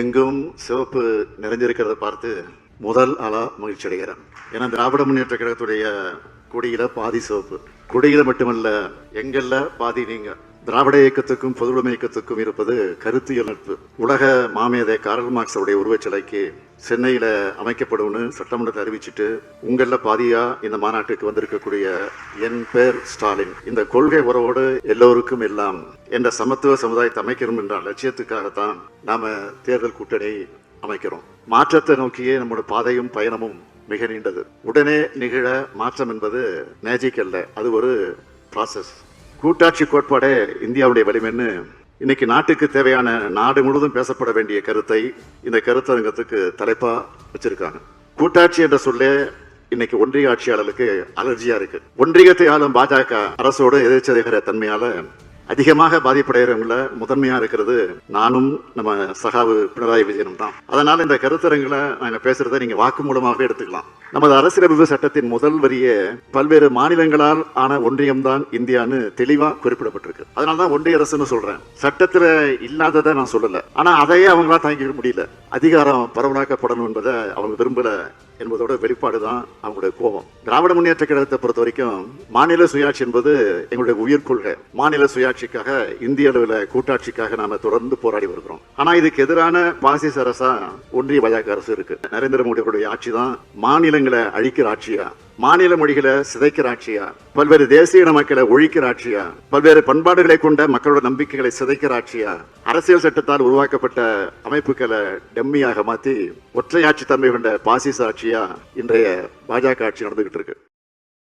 எங்கும் சிவப்பு நிறைஞ்சிருக்கிறத பார்த்து முதல் ஆளா மகிழ்ச்சி அடைகிறேன். ஏன்னா திராவிட முன்னேற்ற கழகத்துடைய கொடியில பாதி சிவப்பு, கொடியில மட்டுமல்ல எங்கெல்ல பாதி நீங்க. திராவிட இயக்கத்துக்கும் பொதுவுடைமை இயக்கத்துக்கும் இருப்பது கருத்தியல் நட்பு. உலக மாமேதை கார்ல் மார்க்ஸ் உடைய உருவச்சிலைக்கு சென்னையில அமைக்கப்படும்னு சட்டமன்றத்தை அறிவிச்சுட்டு உங்கள பாதியா இந்த மாநாட்டுக்கு வந்திருக்கக்கூடிய என் பேர் ஸ்டாலின். இந்த கொள்கை உறவோடு எல்லோருக்கும் எல்லாம் என்ற சமத்துவ சமுதாயத்தை அமைக்கணும் என்ற லட்சியத்துக்காகத்தான் நாம தேர்தல் கூட்டணி அமைக்கிறோம். மாற்றத்தை நோக்கியே நம்முடைய பாதையும் பயணமும் மிக நீண்டது. உடனே நிகழ மாற்றம் என்பது மேஜிக் அல்ல, அது ஒரு ப்ராசஸ். கூட்டாட்சி கோட்பாடே இந்தியாவுடைய வலிமைன்னு இன்னைக்கு நாட்டுக்கு தேவையான நாடு முழுவதும் பேசப்பட வேண்டிய கருத்தை இந்த கருத்தரங்கத்துக்கு தலைப்பா வச்சிருக்காங்க. கூட்டாட்சி என்ற சொல்லே இன்னைக்கு ஒன்றிய ஆட்சியாளர்களுக்கு அலர்ஜியா இருக்கு. ஒன்றியத்தை ஆளும் பாஜக அரசோடு எதிர்ச்சதைகிற தன்மையால அதிகமாக பாதிப்படைகிறவங்கள முதன்மையா இருக்கிறது நானும் நம்ம சகாவு பினராயி விஜயனும் தான். அதனால இந்த கருத்தரங்களை நாங்க பேசுறதை நீங்க வாக்கு மூலமாகவே எடுத்துக்கலாம். நமது அரசியலமைப்பு சட்டத்தின் முதல் வரியே பல்வேறு மாநிலங்களால் ஆன ஒன்றியம்தான் இந்தியான்னு தெளிவா குறிப்பிடப்பட்டிருக்கு. அதனாலதான் ஒன்றிய அரசுன்னு சொல்றேன். சட்டத்துல இல்லாததை நான் சொல்லல, ஆனா அதையே அவங்களா தாங்கிக்க முடியல. அதிகாரம் பரவலாக்கப்படணும் என்பதை அவங்க விரும்பல என்பதோட வெளிப்பாடுதான் அவங்களுடைய கோபம். திராவிட முன்னேற்ற கழகத்தை பொறுத்த வரைக்கும் மாநில சுயாட்சி என்பது எங்களுடைய உயிர் கொள்கை. மாநில சுயாட்சிக்காக இந்திய அளவில் கூட்டாட்சிக்காக நாம தொடர்ந்து போராடி வருகிறோம். ஆனா இதுக்கு எதிரான பாசிச அரசா ஒன்றிய பாஜக அரசு இருக்கு. நரேந்திர மோடியுடைய ஆட்சி தான் மாநிலங்களை அழிக்கிற ஆட்சியா, மாநில மொழிகளை சிதைக்கிற ஆட்சியா, பல்வேறு தேசிய இன மக்களை ஒழிக்கிற ஆட்சியா, பல்வேறு பண்பாடுகளை கொண்ட மக்களோட நம்பிக்கைகளை சிதைக்கிற ஆட்சியா, அரசியல் சட்டத்தால் உருவாக்கப்பட்ட அமைப்புகளை டம்மியாக மாத்தி ஒற்றையாட்சி தன்மை கொண்ட பாசிச ஆட்சியா இன்றைய பாஜக ஆட்சி நடந்துகிட்டு இருக்கு.